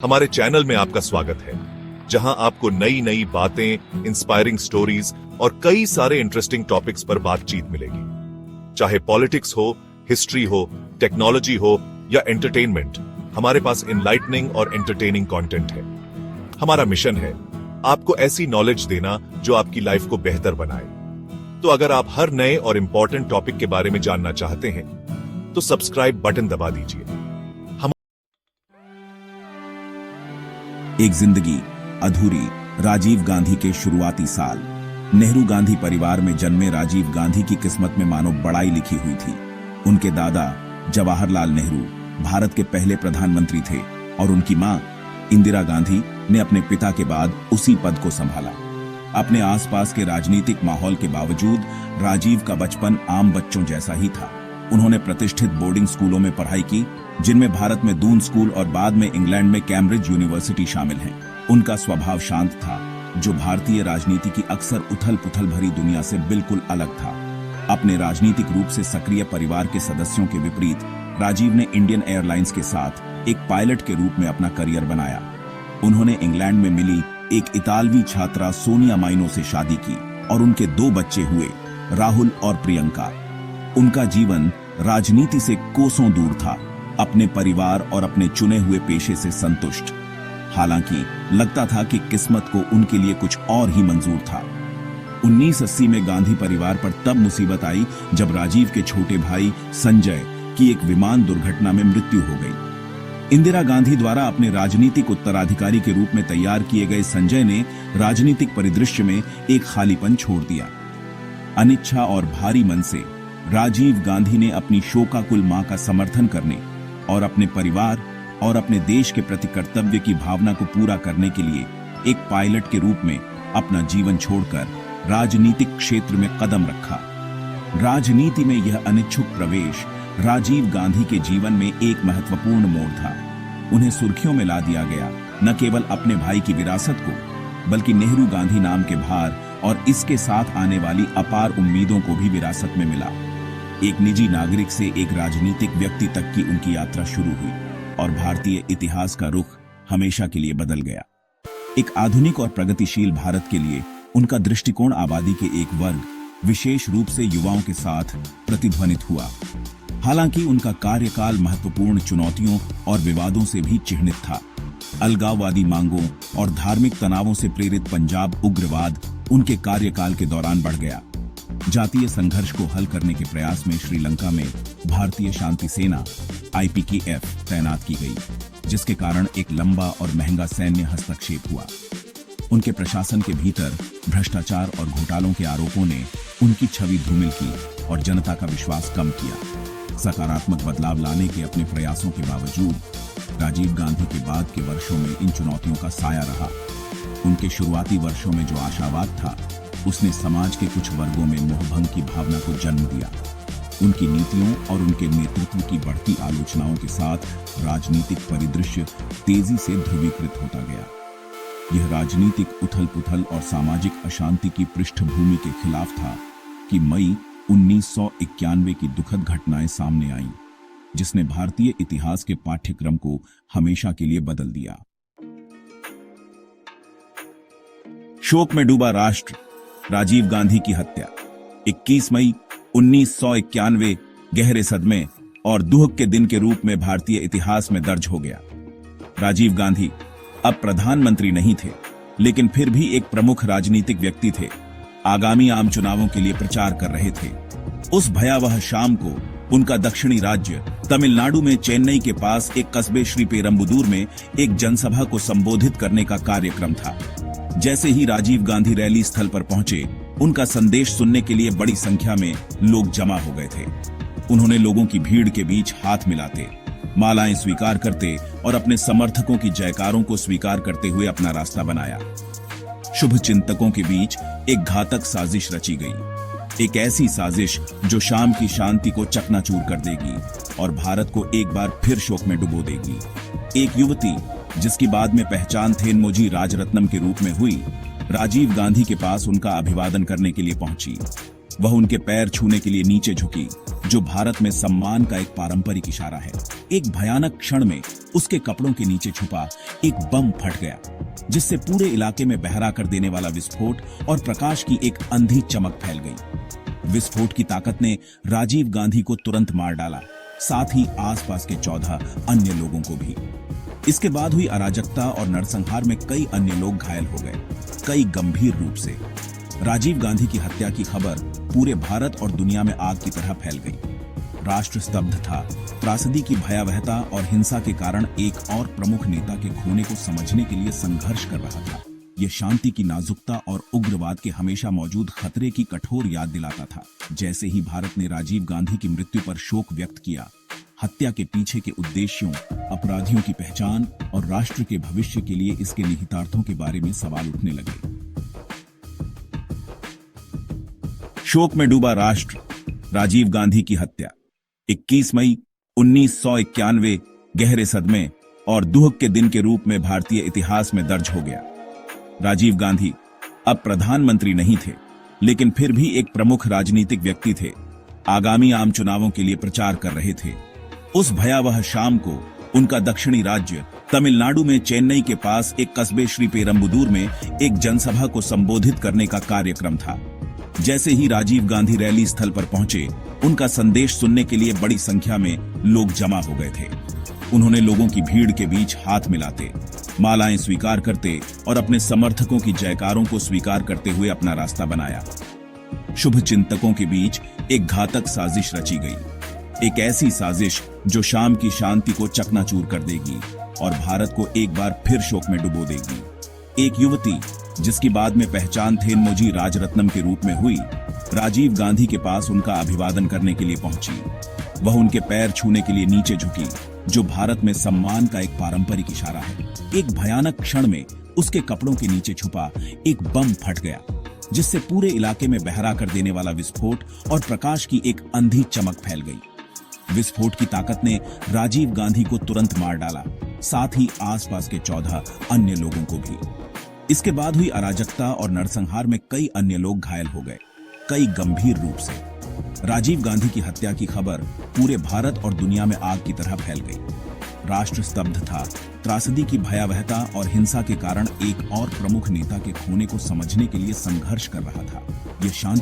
हमारे चैनल में आपका स्वागत है, जहां आपको नई नई बातें, इंस्पायरिंग स्टोरीज और कई सारे इंटरेस्टिंग टॉपिक्स पर बातचीत मिलेगी। चाहे पॉलिटिक्स हो, हिस्ट्री हो, टेक्नोलॉजी हो या एंटरटेनमेंट, हमारे पास इनलाइटनिंग और एंटरटेनिंग कंटेंट है। हमारा मिशन है आपको ऐसी नॉलेज देना जो आपकी लाइफ को बेहतर बनाए। तो अगर आप हर नए और इंपॉर्टेंट टॉपिक के बारे में जानना चाहते हैं तो सब्सक्राइब बटन दबा दीजिए। एक जिंदगी अधूरी। राजीव गांधी के शुरुआती साल। नेहरू गांधी परिवार में जन्मे राजीव गांधी की किस्मत में मानो बड़ाई लिखी हुई थी। उनके दादा जवाहरलाल नेहरू भारत के पहले प्रधानमंत्री थे और उनकी मां इंदिरा गांधी ने अपने पिता के बाद उसी पद को संभाला। अपने आसपास के राजनीतिक माहौल के बावजूद राजीव का बचपन आम बच्चों जैसा ही था। उन्होंने प्रतिष्ठित बोर्डिंग स्कूलों में पढ़ाई की, जिनमें भारत में दून स्कूल और बाद में इंग्लैंड में कैम्ब्रिज यूनिवर्सिटी शामिल हैं। उनका स्वभाव शांत था, जो भारतीय राजनीति की अक्सर उथल पुथल भरी दुनिया से बिल्कुल अलग था। अपने राजनीतिक रूप से सक्रिय परिवार के सदस्यों के विपरीत राजीव ने इंडियन एयरलाइंस के साथ एक पायलट के रूप में अपना करियर बनाया। उन्होंने इंग्लैंड में मिली एक इतालवी छात्रा सोनिया माइनो से शादी की और उनके 2 बच्चे हुए, राहुल और प्रियंका। उनका जीवन राजनीति से कोसों दूर था, अपने परिवार और अपने चुने हुए पेशे से संतुष्ट। हालांकि लगता था कि किस्मत को उनके लिए कुछ और ही मंजूर था। 1980 में गांधी परिवार पर तब मुसीबत आई जब राजीव के छोटे भाई संजय की एक विमान दुर्घटना में मृत्यु हो गई। इंदिरा गांधी द्वारा अपने राजनीतिक उत्तराधिकारी के रूप में तैयार किए गए संजय ने राजनीतिक परिदृश्य में एक खालीपन छोड़ दिया। अनिच्छा और भारी मन से राजीव गांधी ने अपनी शोकाकुल मां का समर्थन करने और अपने परिवार और अपने देश के प्रति कर्तव्य की भावना को पूरा करने के लिए एक पायलट के रूप में अपना जीवन छोड़कर राजनीतिक क्षेत्र में कदम रखा। राजनीति में यह अनिच्छुक प्रवेश राजीव गांधी के जीवन में एक महत्वपूर्ण मोड़ था। उन्हें सुर्खियों में ला दिया गया, न केवल अपने भाई की विरासत को, बल्कि नेहरू गांधी नाम के भार और इसके साथ आने वाली अपार उम्मीदों को भी विरासत में मिला। एक निजी नागरिक से एक राजनीतिक व्यक्ति तक की उनकी यात्रा शुरू हुई और भारतीय इतिहास का रुख हमेशा के लिए बदल गया। एक आधुनिक और प्रगतिशील भारत के लिए उनका दृष्टिकोण आबादी के एक वर्ग, विशेष रूप से युवाओं के साथ प्रतिध्वनित हुआ। हालांकि उनका कार्यकाल महत्वपूर्ण चुनौतियों और विवादों से भी चिह्नित था। अलगाववादी मांगों और धार्मिक तनावों से प्रेरित पंजाब उग्रवाद उनके कार्यकाल के दौरान बढ़ गया। जातीय संघर्ष को हल करने के प्रयास में श्रीलंका में भारतीय शांति सेना IPKF तैनात की गई, जिसके कारण एक लंबा और महंगा सैन्य हस्तक्षेप हुआ। उनके प्रशासन के भीतर भ्रष्टाचार और घोटालों के आरोपों ने उनकी छवि धूमिल की और जनता का विश्वास कम किया। सकारात्मक बदलाव लाने के अपने प्रयासों के बावजूद राजीव गांधी के बाद के वर्षों में इन चुनौतियों का साया रहा। उनके शुरुआती वर्षों में जो आशावाद था, उसने समाज के कुछ वर्गों में मोहभंग की भावना को जन्म दिया। उनकी नीतियों और उनके नेतृत्व की बढ़ती आलोचनाओं के साथ राजनीतिक परिदृश्य तेजी से ध्रुवीकृत होता गया। यह राजनीतिक उथल-पुथल और सामाजिक अशांति की पृष्ठभूमि के खिलाफ था कि मई 1991 की दुखद घटनाएं सामने आईं, जिसने भारतीय इतिहास के पाठ्यक्रम को हमेशा के लिए बदल दिया। शोक में डूबा राष्ट्र। राजीव गांधी की हत्या 21 मई 1991 गहरे सदमे और दुख के दिन के रूप में भारतीय इतिहास में दर्ज हो गया। राजीव गांधी अब प्रधानमंत्री नहीं थे, लेकिन फिर भी एक प्रमुख राजनीतिक व्यक्ति थे। आगामी आम चुनावों के लिए प्रचार कर रहे थे। उस भयावह शाम को उनका दक्षिणी राज्य तमिलनाडु में चेन्नई के पास एक कस्बे श्रीपेरम्बुदूर में एक जनसभा को संबोधित करने का कार्यक्रम था। जैसे ही राजीव गांधी रैली स्थल पर पहुंचे, उनका संदेश सुनने के लिए बड़ी संख्या में लोग जमा हो गए थे। उन्होंने लोगों की भीड़ के बीच हाथ मिलाते, मालाएं स्वीकार करते और अपने समर्थकों की जयकारों को स्वीकार करते हुए अपना रास्ता बनाया। शुभ चिंतकों के बीच एक घातक साजिश रची गई, एक ऐसी साजिश जो शाम की शांति को चकनाचूर कर देगी और भारत को एक बार फिर शोक में डुबो देगी। एक युवती, जिसकी बाद में पहचान थेनमोझी राजरत्नम के रूप में हुई, राजीव गांधी के पास उनका अभिवादन करने के लिए पहुंची। वह उनके पैर छूने के लिए नीचे झुकी, जो भारत में सम्मान का एक पारंपरिक इशारा है। एक भयानक क्षण में उसके कपड़ों के नीचे छुपा एक बम फट गया, जिससे पूरे इलाके में बहरा कर देने वाला विस्फोट और प्रकाश की एक अंधी चमक फैल गई। विस्फोट की ताकत ने राजीव गांधी को तुरंत मार डाला, साथ ही आसपास के 14 अन्य लोगों को भी। इसके बाद हुई अराजकता और नरसंहार में कई अन्य लोग घायल हो गए, कई गंभीर रूप से। राजीव गांधी की हत्या की खबर पूरे भारत और दुनिया में आग की तरह फैल गई। राष्ट्र स्तब्ध था। त्रासदी की भयावहता और हिंसा के कारण एक और प्रमुख नेता के खोने को समझने के लिए संघर्ष कर रहा था। यह शांति की नाजुकता और उग्रवाद के हमेशा मौजूद खतरे की कठोर याद दिलाता था। जैसे ही भारत ने राजीव गांधी की मृत्यु पर शोक व्यक्त किया, हत्या के पीछे के उद्देश्यों, अपराधियों की पहचान और राष्ट्र के भविष्य के लिए इसके निहितार्थों के बारे में सवाल उठने लगे। शोक में डूबा राष्ट्र। राजीव गांधी की हत्या 21 मई 1991 गहरे सदमे और दुख के दिन के रूप में भारतीय इतिहास में दर्ज हो गया। राजीव गांधी अब प्रधानमंत्री नहीं थे, लेकिन फिर भी एक प्रमुख राजनीतिक व्यक्ति थे। आगामी आम चुनावों के लिए प्रचार कर रहे थे। उस भयावह शाम को उनका दक्षिणी राज्य तमिलनाडु में चेन्नई के पास एक कस्बे श्री पेरम्बुदूर में एक जनसभा को संबोधित करने का कार्यक्रम था। जैसे ही राजीव गांधी रैली स्थल पर पहुंचे, उनका संदेश सुनने के लिए बड़ी संख्या में लोग जमा हो गए थे। उन्होंने लोगों की भीड़ के बीच हाथ मिलाते, मालाएं स्वीकार करते और अपने समर्थकों की जयकारों को स्वीकार करते हुए अपना रास्ता बनाया। शुभ चिंतकों के बीच एक घातक साजिश रची गई, एक ऐसी साजिश जो शाम की शांति को चकनाचूर कर देगी और भारत को एक बार फिर शोक में डुबो देगी। एक युवती, जिसकी बाद में पहचान थेनमोजी राजरत्नम के रूप में हुई, राजीव गांधी के पास उनका अभिवादन करने के लिए पहुंची। वह उनके पैर छूने के लिए नीचे झुकी, जो भारत में सम्मान का एक पारंपरिक इशारा है। एक भयानक क्षण में उसके कपड़ों के नीचे छुपा एक बम फट गया, जिससे पूरे इलाके में बहरा कर देने वाला विस्फोट और प्रकाश की एक अंधी चमक फैल गई। विस्फोट की ताकत ने राजीव गांधी को तुरंत मार डाला, साथ ही आसपास के 14 अन्य लोगों को भी। इसके बाद हुई अराजकता और नरसंहार में कई अन्य लोग घायल हो गए, कई गंभीर रूप से। राजीव गांधी की हत्या की खबर पूरे भारत और दुनिया में आग की तरह फैल गई। राष्ट्र स्तब्ध था। त्रासदी की भयावहता और हिंसा के कारण एक और प्रमुख नेता के खोने को समझने के लिए संघर्ष कर रहा था। यह शांति